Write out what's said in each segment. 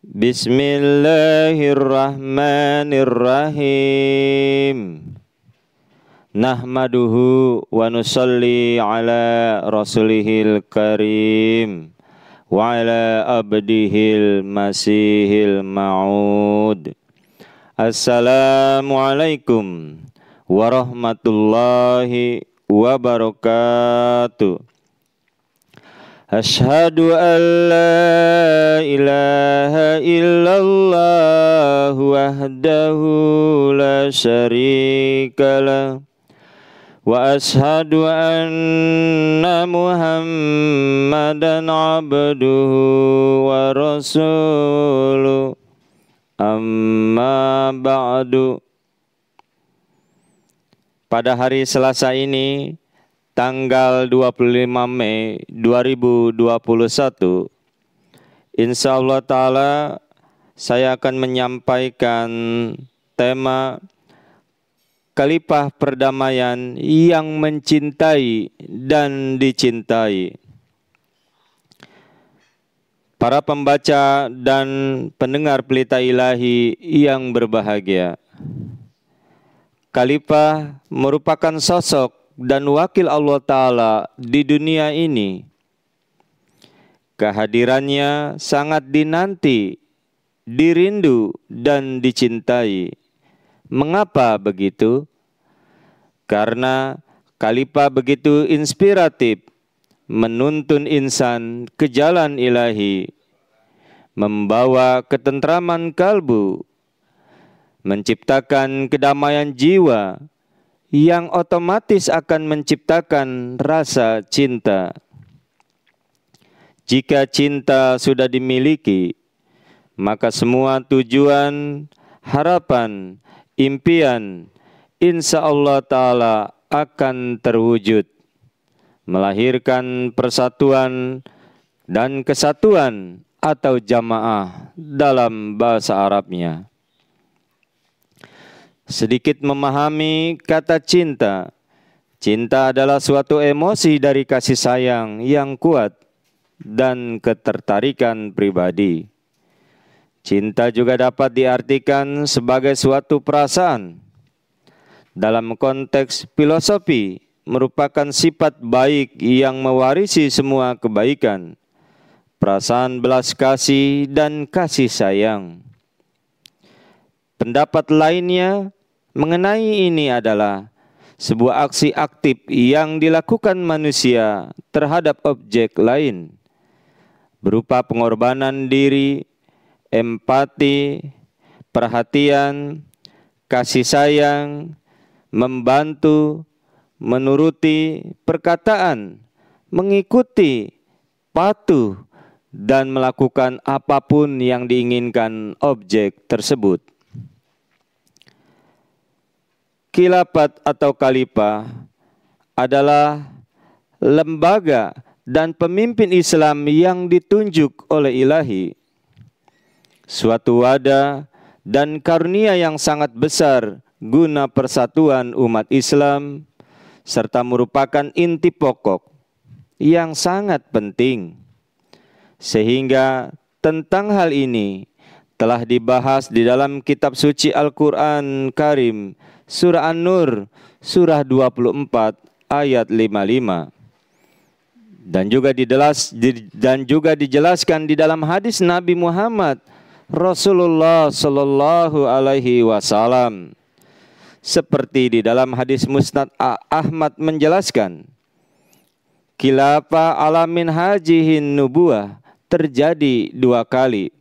Bismillahirrahmanirrahim. Nahmaduhu wa nusalli ala rasulihil karim wa ala abdihil masihil ma'ud. Assalamualaikum warahmatullahi wabarakatuh. Asyhadu an la ilaha illallah wahdahu la syarikalah wa asyhadu anna Muhammadan abduhu wa rasuluh. Amma ba'du. Pada hari Selasa ini, tanggal 25 Mei 2021, insyaallah ta'ala saya akan menyampaikan tema Khalifah Perdamaian yang mencintai dan dicintai. Para pembaca dan pendengar Pelita Ilahi yang berbahagia, Khalifah merupakan sosok dan wakil Allah Ta'ala di dunia ini. Kehadirannya sangat dinanti, dirindu, dan dicintai. Mengapa begitu? Karena Khalifah begitu inspiratif, menuntun insan ke jalan ilahi, membawa ketentraman kalbu, menciptakan kedamaian jiwa, yang otomatis akan menciptakan rasa cinta. Jika cinta sudah dimiliki, maka semua tujuan, harapan, impian, insya Allah Ta'ala akan terwujud, melahirkan persatuan dan kesatuan atau jamaah dalam bahasa Arabnya. Sedikit memahami kata cinta. Cinta adalah suatu emosi dari kasih sayang yang kuat dan ketertarikan pribadi. Cinta juga dapat diartikan sebagai suatu perasaan. Dalam konteks filosofi, merupakan sifat baik yang mewarisi semua kebaikan, perasaan belas kasih dan kasih sayang. Pendapat lainnya mengenai ini adalah sebuah aksi aktif yang dilakukan manusia terhadap objek lain, berupa pengorbanan diri, empati, perhatian, kasih sayang, membantu, menuruti perkataan, mengikuti, patuh, dan melakukan apapun yang diinginkan objek tersebut. Khilafat atau khalifah adalah lembaga dan pemimpin Islam yang ditunjuk oleh ilahi, suatu wadah dan karunia yang sangat besar guna persatuan umat Islam, serta merupakan inti pokok yang sangat penting. Sehingga tentang hal ini telah dibahas di dalam kitab suci Al-Quran Karim, Surah An-Nur, Surah 24, ayat 55. Dan juga dijelaskan di dalam hadis Nabi Muhammad Rasulullah Sallallahu Alaihi Wasallam. Seperti di dalam hadis Musnad Ahmad menjelaskan, khilafah ala minhajihin nubuwah terjadi 2 kali.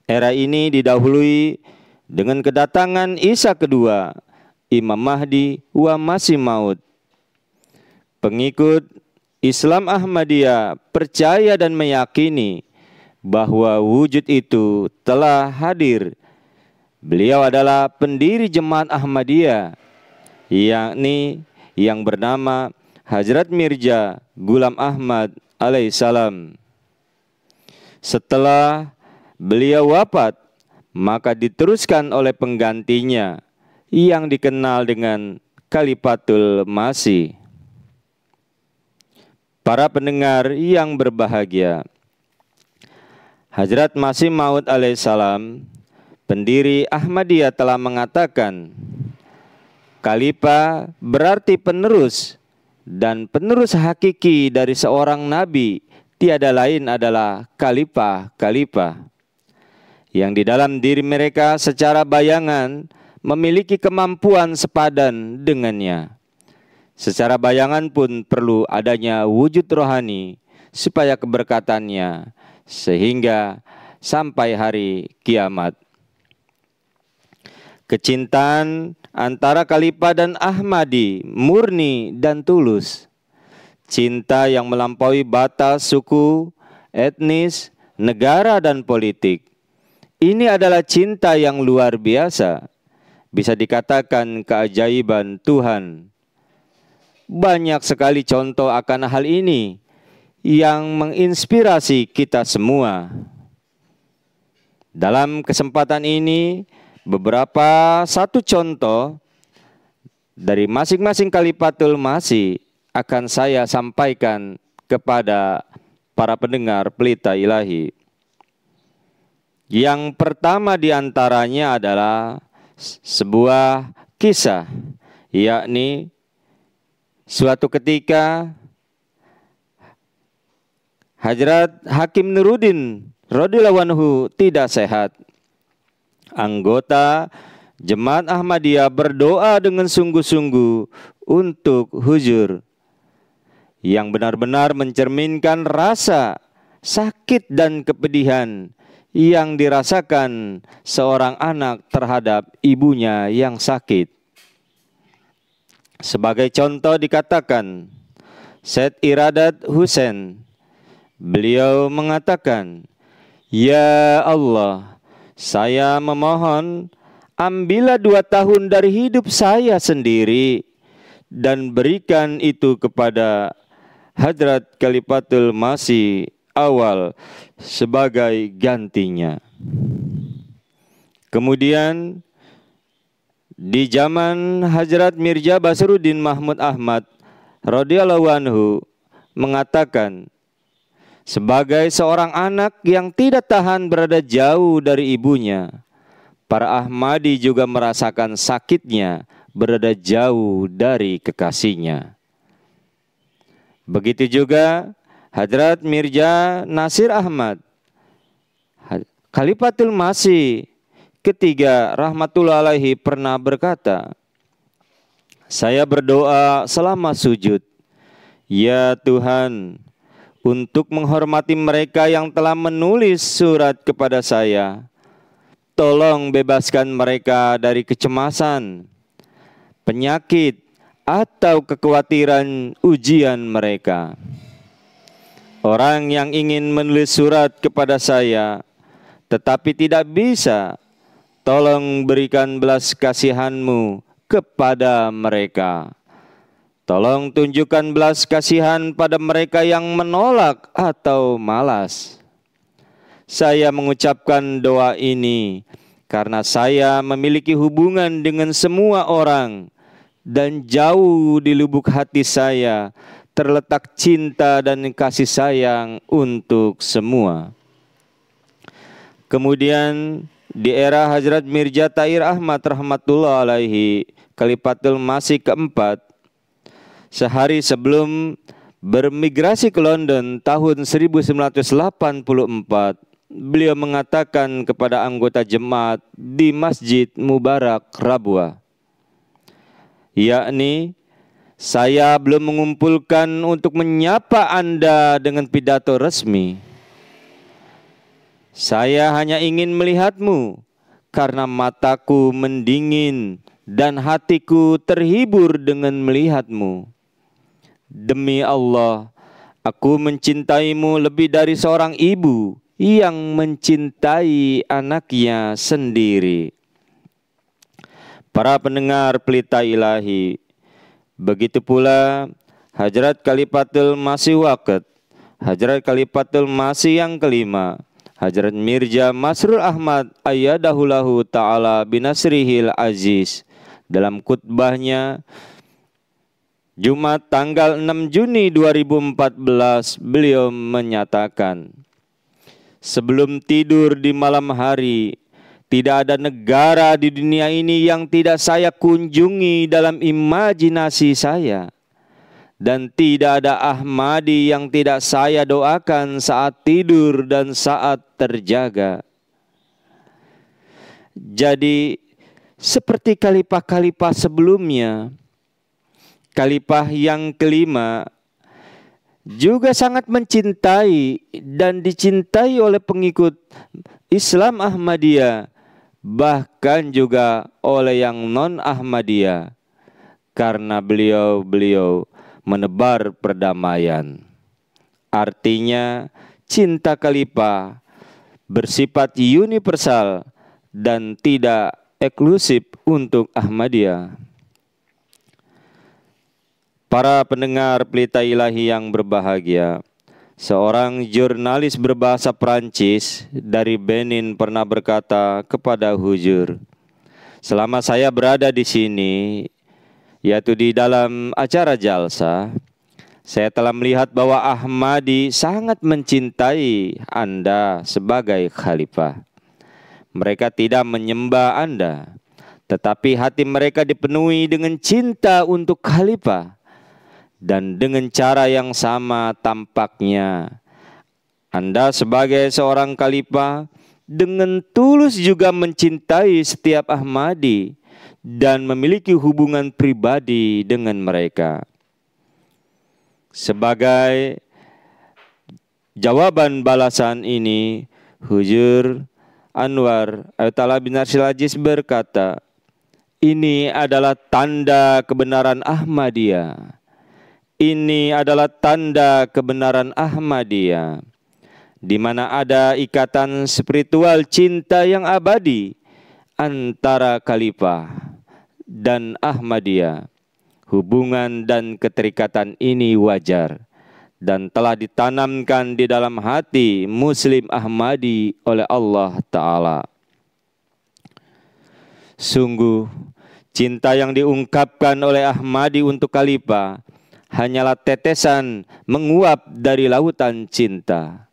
Era ini didahului dengan kedatangan Isa kedua, Imam Mahdi wa Masih Maud. Pengikut Islam Ahmadiyah percaya dan meyakini bahwa wujud itu telah hadir. Beliau adalah pendiri Jemaat Ahmadiyah, yakni yang bernama Hazrat Mirza Ghulam Ahmad alaihissalam. Setelah beliau wafat, maka diteruskan oleh penggantinya yang dikenal dengan Khalifatul Masih. Para pendengar yang berbahagia, Hadrat Masih Maud alaihissalam, pendiri Ahmadiyah, telah mengatakan, khalifah berarti penerus, dan penerus hakiki dari seorang nabi tiada lain adalah khalifah-khalifah yang di dalam diri mereka secara bayangan memiliki kemampuan sepadan dengannya. Secara bayangan pun perlu adanya wujud rohani supaya keberkatannya sehingga sampai hari kiamat. Kecintaan antara khalifah dan Ahmadi murni dan tulus. Cinta yang melampaui batas suku, etnis, negara, dan politik. Ini adalah cinta yang luar biasa. Bisa dikatakan keajaiban Tuhan. Banyak sekali contoh akan hal ini yang menginspirasi kita semua. Dalam kesempatan ini, satu contoh dari masing-masing Khalifatul Masih akan saya sampaikan kepada para pendengar Pelita Ilahi. Yang pertama di antaranya adalah sebuah kisah, yakni suatu ketika Hadrat Hakim Nuruddin radhiyallahu anhu tidak sehat. Anggota Jemaat Ahmadiyah berdoa dengan sungguh-sungguh untuk huzur, yang benar-benar mencerminkan rasa sakit dan kepedihan yang dirasakan seorang anak terhadap ibunya yang sakit. Sebagai contoh dikatakan, Syed Iradat Hussein, beliau mengatakan, "Ya Allah, saya memohon, ambillah 2 tahun dari hidup saya sendiri dan berikan itu kepada Hadrat Khalifatul Masih awal sebagai gantinya." Kemudian di zaman Hadrat Mirza Basruddin Mahmud Ahmad radhiyallahu anhu mengatakan, sebagai seorang anak yang tidak tahan berada jauh dari ibunya, para Ahmadi juga merasakan sakitnya berada jauh dari kekasihnya. Begitu juga Hadrat Mirza Nasir Ahmad, Khalifatul Masih ketiga rahmatullah alaihi, pernah berkata, saya berdoa selama sujud, ya Tuhan, untuk menghormati mereka yang telah menulis surat kepada saya, tolong bebaskan mereka dari kecemasan, penyakit, atau kekhawatiran ujian mereka. Orang yang ingin menulis surat kepada saya tetapi tidak bisa, tolong berikan belas kasihan-Mu kepada mereka. Tolong tunjukkan belas kasihan pada mereka yang menolak atau malas. Saya mengucapkan doa ini karena saya memiliki hubungan dengan semua orang, dan jauh di lubuk hati saya terletak cinta dan kasih sayang untuk semua. Kemudian di era Hazrat Mirza Tahir Ahmad rahmatullah alaihi, Khalifatul Masih keempat, sehari sebelum bermigrasi ke London tahun 1984, beliau mengatakan kepada anggota jemaat di Masjid Mubarak Rabwa, yakni, saya belum mengumpulkan untuk menyapa Anda dengan pidato resmi. Saya hanya ingin melihatmu karena mataku mendingin dan hatiku terhibur dengan melihatmu. Demi Allah, aku mencintaimu lebih dari seorang ibu yang mencintai anaknya sendiri. Para pendengar Pelita Ilahi, begitu pula Hadrat Khalifatul Masih Waqt, Hadrat Khalifatul Masih yang kelima, Hadrat Mirza Masrur Ahmad ayyadahullahu ta'ala binasrihil aziz, dalam khutbahnya Jumat tanggal 6 Juni 2014, beliau menyatakan, sebelum tidur di malam hari, tidak ada negara di dunia ini yang tidak saya kunjungi dalam imajinasi saya. Dan tidak ada Ahmadi yang tidak saya doakan saat tidur dan saat terjaga. Jadi seperti khalifah-khalifah sebelumnya, khalifah yang kelima juga sangat mencintai dan dicintai oleh pengikut Islam Ahmadiyah, bahkan juga oleh yang non-Ahmadiyah, karena beliau menebar perdamaian. Artinya cinta khalifah bersifat universal dan tidak eksklusif untuk Ahmadiyah. Para pendengar Pelita Ilahi yang berbahagia, seorang jurnalis berbahasa Prancis dari Benin pernah berkata kepada Huzur, selama saya berada di sini, yaitu di dalam acara jalsa, saya telah melihat bahwa Ahmadi sangat mencintai Anda sebagai khalifah. Mereka tidak menyembah Anda, tetapi hati mereka dipenuhi dengan cinta untuk khalifah. Dan dengan cara yang sama tampaknya Anda sebagai seorang khalifah dengan tulus juga mencintai setiap Ahmadi dan memiliki hubungan pribadi dengan mereka. Sebagai jawaban balasan ini, Huzur Anwar Ayatollah bin Arsyil Aziz berkata, ini adalah tanda kebenaran Ahmadiyah. Ini adalah tanda kebenaran Ahmadiyah, di mana ada ikatan spiritual cinta yang abadi antara khalifah dan Ahmadiyah. Hubungan dan keterikatan ini wajar dan telah ditanamkan di dalam hati Muslim Ahmadi oleh Allah Ta'ala. Sungguh, cinta yang diungkapkan oleh Ahmadi untuk khalifah hanyalah tetesan menguap dari lautan cinta.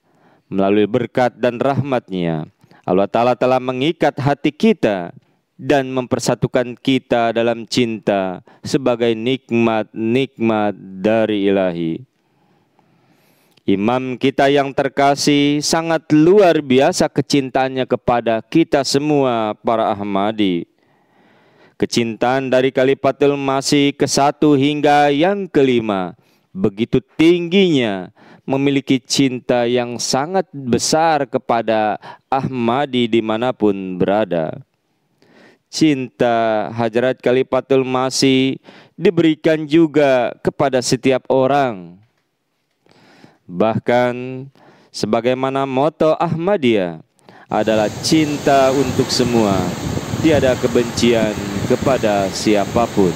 Melalui berkat dan rahmat-Nya, Allah Ta'ala telah mengikat hati kita dan mempersatukan kita dalam cinta sebagai nikmat-nikmat dari ilahi. Imam kita yang terkasih sangat luar biasa kecintaannya kepada kita semua para Ahmadi. Kecintaan dari Khalifatul Masih ke-1 hingga yang ke-5 begitu tingginya, memiliki cinta yang sangat besar kepada Ahmadi dimanapun berada. Cinta Hadrat Khalifatul Masih diberikan juga kepada setiap orang. Bahkan sebagaimana moto Ahmadiyah adalah cinta untuk semua, tiada kebencian kepada siapapun.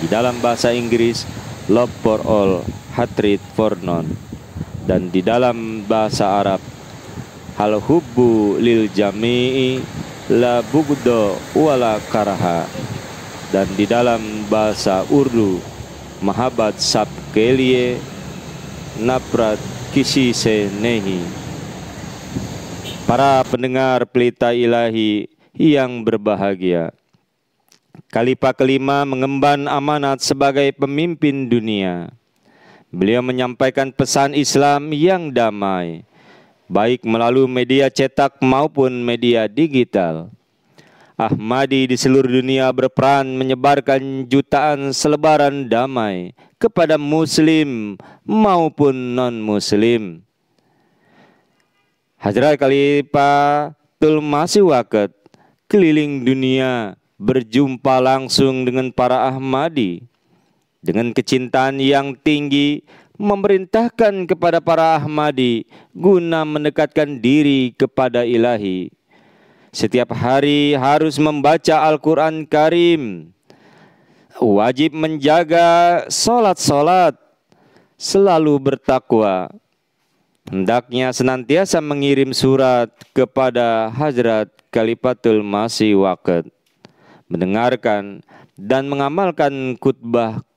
Di dalam bahasa Inggris, love for all, hatred for none. Dan di dalam bahasa Arab, hal hubbu lil jami'i la bugdo wala karaha. Dan di dalam bahasa Urdu, mahabat sab kelie naprat kisi se nehi. Para pendengar Pelita Ilahi yang berbahagia, Khalifah kelima mengemban amanat sebagai pemimpin dunia. Beliau menyampaikan pesan Islam yang damai, baik melalui media cetak maupun media digital. Ahmadi di seluruh dunia berperan menyebarkan jutaan selebaran damai kepada muslim maupun non-muslim. Hadrat Khalifatul Masih Waqt keliling dunia berjumpa langsung dengan para Ahmadi. Dengan kecintaan yang tinggi, memerintahkan kepada para Ahmadi guna mendekatkan diri kepada ilahi. Setiap hari harus membaca Al-Quran Karim, wajib menjaga sholat-sholat, selalu bertakwa. Hendaknya senantiasa mengirim surat kepada Hadrat Khalifatul Masih Waqt, mendengarkan dan mengamalkan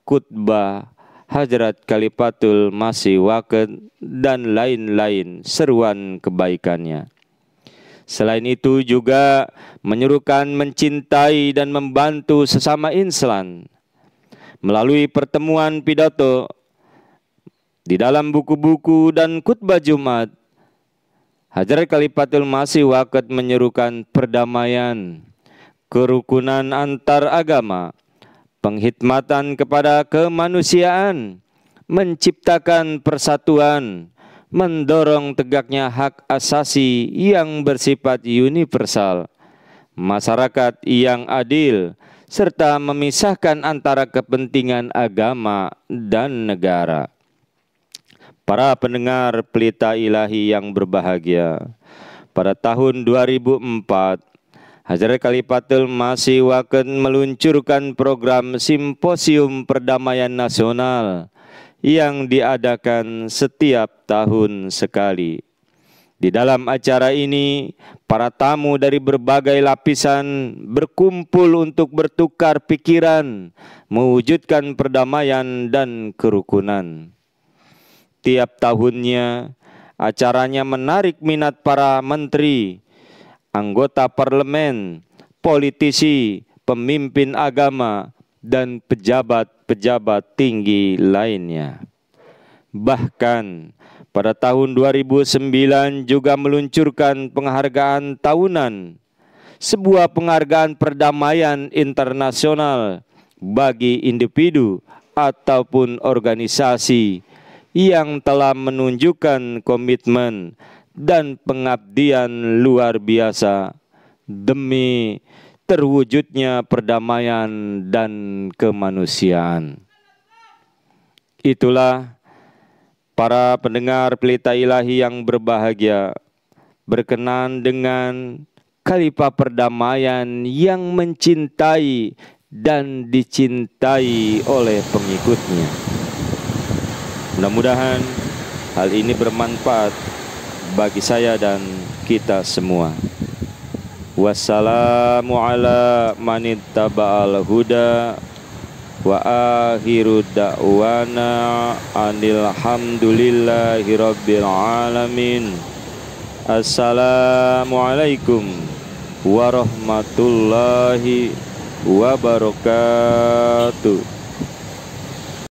khutbah Hadrat Khalifatul Masih Waqed, dan lain-lain seruan kebaikannya. Selain itu juga menyerukan mencintai dan membantu sesama insan. Melalui pertemuan pidato di dalam buku-buku dan khutbah Jumat, Hadrat Khalifatul Masih Waqed menyerukan perdamaian, kerukunan antar agama, penghikmatan kepada kemanusiaan, menciptakan persatuan, mendorong tegaknya hak asasi yang bersifat universal, masyarakat yang adil, serta memisahkan antara kepentingan agama dan negara. Para pendengar Pelita Ilahi yang berbahagia, pada tahun 2004, Hadrat Khalifatul Masih Waqed meluncurkan program Simposium Perdamaian Nasional yang diadakan setiap tahun sekali. Di dalam acara ini, para tamu dari berbagai lapisan berkumpul untuk bertukar pikiran, mewujudkan perdamaian dan kerukunan. Tiap tahunnya, acaranya menarik minat para menteri, anggota parlemen, politisi, pemimpin agama, dan pejabat-pejabat tinggi lainnya. Bahkan pada tahun 2009 juga meluncurkan penghargaan tahunan, sebuah penghargaan perdamaian internasional bagi individu ataupun organisasi yang telah menunjukkan komitmen dan pengabdian luar biasa demi terwujudnya perdamaian dan kemanusiaan. Itulah para pendengar Pelita Ilahi yang berbahagia, berkenan dengan khalifah perdamaian yang mencintai dan dicintai oleh pengikutnya. Mudah-mudahan hal ini bermanfaat bagi saya dan kita semua. Wassalamu ala manittaba'al huda wa akhiru da'wana anil hamdulillahi rabbil alamin. Assalamualaikum warahmatullahi wabarakatuh.